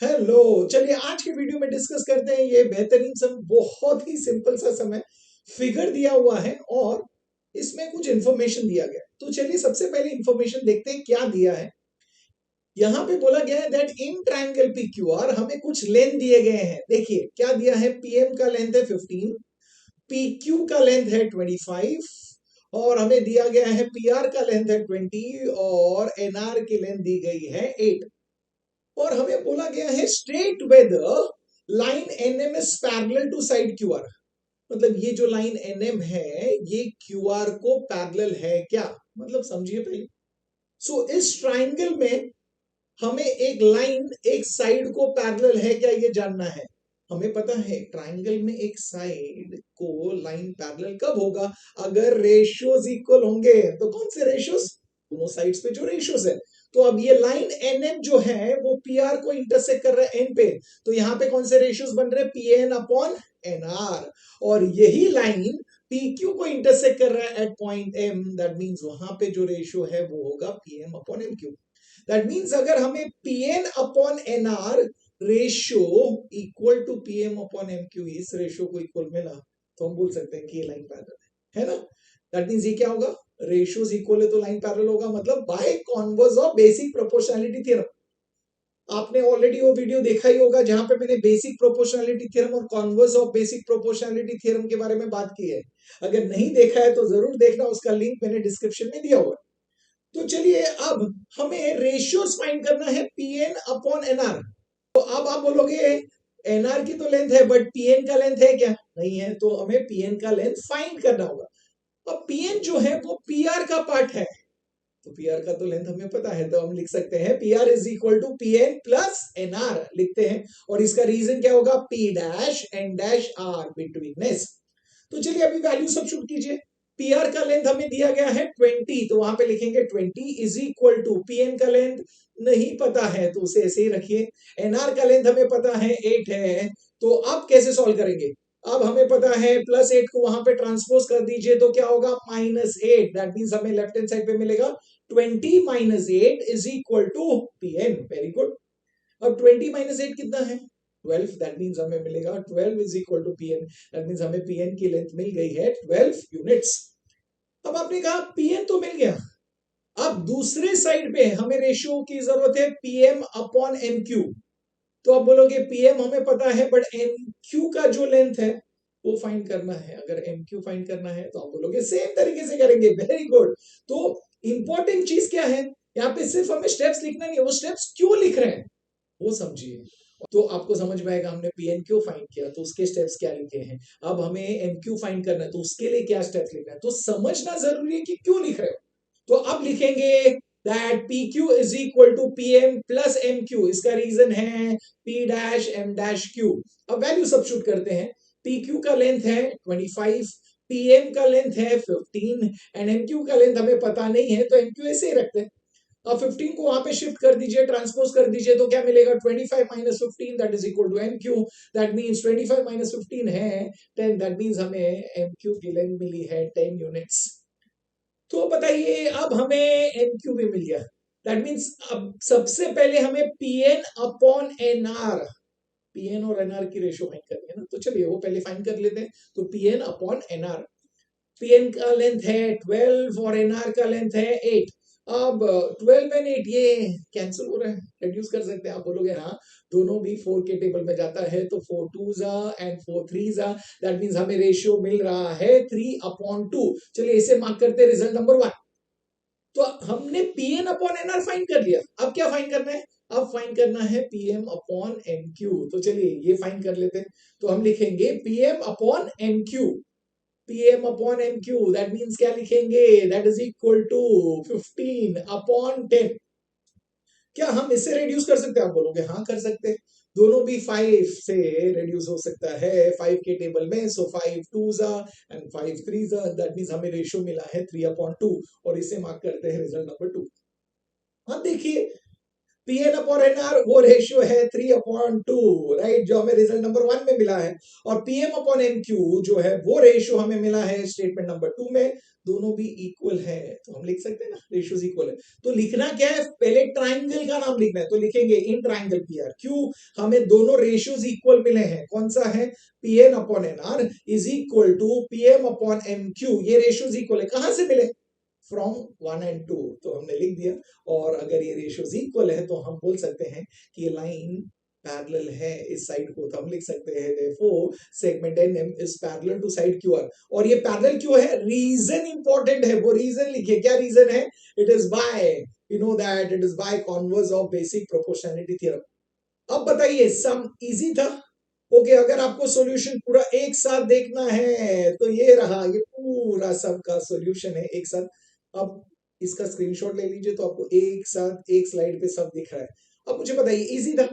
Hello. चलिए आज के वीडियो में डिस्कस करते हैं ये बेहतरीन सम, बहुत ही सिंपल सा समय फिगर दिया हुआ है और इसमें कुछ इंफॉर्मेशन दिया गया है। तो चलिए सबसे पहले इंफॉर्मेशन देखते हैं क्या दिया है। यहाँ पे बोला गया है दैट इन ट्रायंगल PQR हमें कुछ लेंथ दिए गए हैं। देखिए क्या दिया है, PM का लेंथ है 15, PQ का लेंथ है 25 और हमें दिया गया है PR का लेंथ है 20 और NR की लेंथ दी गई है 8 और हमें बोला गया है straight whether line NM is parallel to side QR। मतलब ये जो लाइन NM है ये QR को पैरेलल है क्या, मतलब समझिए पहले। सो इस ट्राइंगल में हमें एक लाइन एक साइड को पैरेलल है क्या ये जानना है। हमें पता है ट्राइंगल में एक साइड को लाइन पैरेलल कब होगा, अगर रेशियोज इक्वल होंगे। तो कौन से रेशियोज, दोनों साइड्स पे जो रेशियोज है। तो अब ये लाइन NM जो है वो PR को इंटरसेक्ट कर रहा है N पे, तो यहाँ पे कौन से रेशियोज बन रहे हैं, PN अपॉन NR। और यही लाइन PQ को इंटरसेक्ट कर रहा है at point M, that means वहां पे जो रेशियो है वो होगा PM upon MQ। That means अगर हमें PN upon NR ratio equal to PM upon MQ, इस रेशियो को इक्वल मिला तो हम बोल सकते हैं कि ये लाइन पैरेलल है ना। दैट मीन्स ये क्या होगा, रेशियोज इक्वल है तो लाइन पैरेलल होगा, मतलब by converse of basic proportionality theorem. आपने ऑलरेडी वो वीडियो देखा ही होगा जहां पे मैंने बेसिक प्रोपोर्शनैलिटी थ्योरम और converse of basic proportionality theorem के बारे में बात की है। अगर नहीं देखा है तो जरूर देखना, उसका लिंक मैंने डिस्क्रिप्शन में दिया हुआ है। तो चलिए अब हमें रेशियोज फाइंड करना है PN अपॉन NR। तो अब आप बोलोगे NR की तो लेंथ है बट PN का लेंथ है क्या, नहीं है, तो हमें PN का लेंथ फाइंड करना होगा। अब PN जो है वो PR का पार्ट है, तो PR का तो लेंथ हमें पता है, तो हम लिख सकते हैं PR is equal to PN plus NR लिखते हैं। और इसका रीजन क्या होगा, P dash N dash R between. तो चलिए अभी वैल्यू सब्स्टिट्यूट कीजिए। PR का लेंथ हमें दिया गया है 20, तो वहां पे लिखेंगे 20 इज इक्वल टू, PN का लेंथ नहीं पता है तो उसे ऐसे ही रखिए। NR का लेंथ हमें पता है 8 है, तो अब कैसे सॉल्व करेंगे। अब हमें पता है +8 को वहां पे ट्रांसपोज कर दीजिए तो क्या होगा -8, दैट मींस हमें लेफ्ट हैंड साइड पे मिलेगा 20 minus 8 is equal to PN। Very good. अब 20 माइनस 8 कितना है, 12, दैट मींस हमें मिलेगा 12 is equal to PN। That means हमें PN की लेंथ मिल गई है 12 यूनिट्स। अब आपने कहा PN तो मिल गया, अब दूसरे साइड पे हमें रेशियो की जरूरत है PM अपॉन MQ। तो आप बोलोगे PM हमें पता है बट MQ का जो लेंथ है वो फाइंड करना है। अगर MQ फाइंड करना है तो आप बोलोगे सेम तरीके से करेंगे। Very good. तो इंपॉर्टेंट चीज क्या है, यहाँ पे सिर्फ हमें स्टेप्स लिखना नहीं है, वो स्टेप्स क्यों लिख रहे हैं वो समझिए। तो आपको समझ में आएगा हमने PN क्यों फाइंड किया तो उसके स्टेप्स क्या लिखे हैं। अब हमें MQ फाइंड करना है तो उसके लिए क्या स्टेप्स लिखना है, तो समझना जरूरी है कि क्यों लिख रहे हो। तो अब लिखेंगे that PQ is equal to PM plus MQ। इसका रीजन है P dash M dash Q। अब वैल्यू सब्स्टिट्यूट करते हैं। PQ का लेंथ है 25, PM का लेंथ है 15 एंड MQ का लेंथ हमें पता नहीं है तो MQ ऐसे ही रखते हैं। अब 15 को वहां पे शिफ्ट कर दीजिए, ट्रांसपोज कर दीजिए तो क्या मिलेगा 25 minus 15 that is equal to MQ। That means 25 minus 15 है 10, दैट मींस हमें MQ की लेंथ मिली है 10 यूनिट्स। तो बताइए अब हमें MQ भी मिल गया, दैट मींस अब सबसे पहले हमें PN अपॉन NR, PN और NR की रेशियो फाइंड करनी है ना, तो चलिए वो पहले फाइंड कर लेते हैं। तो PN अपॉन NR, PN का लेंथ है 12 और NR का लेंथ है 8। अब 12 एंड 8 ये कैंसिल हो रहा है, रिड्यूस कर सकते हैं। आप बोलोगे हाँ दोनों भी 4 के टेबल में जाता है तो 4 2 एंड 4 3 दैट मींस हमें रेशियो मिल रहा है 3/2। चलिए इसे मार्क करते हैं रिजल्ट नंबर 1। तो हमने PN अपॉन NR फाइंड कर लिया, अब क्या फाइंड करना है, अब फाइंड करना है PM अपॉन MQ। तो चलिए ये फाइंड कर लेते हैं। तो हम लिखेंगे PM upon MQ, PM upon MQ that means क्या लिखेंगे, that is equal to 15 upon 10। क्या हम इससे रिड्यूस कर सकते हैं, आप बोलोगे हाँ कर सकते हैं, दोनों भी 5 से रिड्यूस हो सकता है 5 के टेबल में। सो 5 2 एंड 5 3 दैट मींस हमें रेशियो मिला है 3/2 और इसे मार्क करते हैं रिजल्ट नंबर 2। अब देखिए PN अपॉन NR वो रेशियो है 3/2, राइट, जो हमें रिजल्ट नंबर 1 में मिला है। और PM अपॉन MQ जो है वो रेशियो हमें मिला है स्टेटमेंट नंबर 2 में। दोनों भी इक्वल है तो हम लिख सकते हैं ना, रेशियोज इक्वल है। तो लिखना क्या है, पहले ट्राइंगल का नाम लिखना है, तो लिखेंगे इन ट्राइंगल पी आर। क्यों, हमें दोनों रेशियोज इक्वल मिले हैं। कौन सा है, P N upon N R is equal to P M upon M Q. ये रेशियोज इक्वल है, कहां से मिले, फ्रॉम 1 and 2, तो हमने लिख दिया। और अगर ये रेशियोज इक्वल है तो हम बोल सकते हैं कि लाइन पैरेलल है इस साइड को, तो हम लिख सकते हैं therefore segment NM is parallel to side QR। और ये पैरेलल क्यों है, रीजन इंपॉर्टेंट है, वो रीजन लिखिए। क्या रीजन है, it is by, you know that it is by converse of basic proportionality theorem. अब बताइए, सम इजी था। ओके, अगर आपको सॉल्यूशन पूरा एक साथ देखना है तो ये रहा, ये पूरा सब का सॉल्यूशन है एक साथ। अब इसका स्क्रीनशॉट ले लीजिए तो आपको एक साथ एक स्लाइड पे सब दिख रहा है। अब मुझे बताइए, इजी था,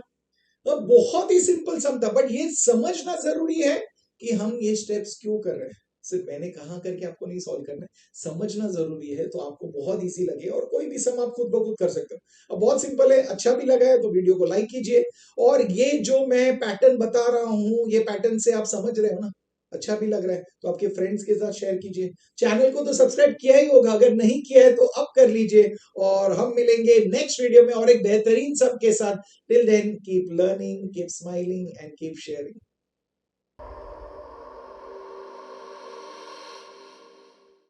अब बहुत ही सिंपल सम था, बट ये समझना जरूरी है कि हम ये स्टेप्स क्यों कर रहे हैं। सिर्फ मैंने कहा करके आपको नहीं सॉल्व करना है, समझना जरूरी है, तो आपको बहुत इजी लगे और कोई भी सम आप खुद ब खुद कर सकते हो। अब बहुत सिंपल है, अच्छा भी लगा है तो वीडियो को लाइक कीजिए। और ये जो मैं पैटर्न बता रहा हूं, ये पैटर्न से आप समझ रहे हो ना, अच्छा भी लग रहा है तो आपके फ्रेंड्स के साथ शेयर कीजिए। चैनल को तो सब्सक्राइब किया ही होगा, अगर नहीं किया है तो अब कर लीजिए। और हम मिलेंगे नेक्स्ट वीडियो में और एक बेहतरीन सब के साथ। Till then, keep learning, keep smiling, and keep sharing.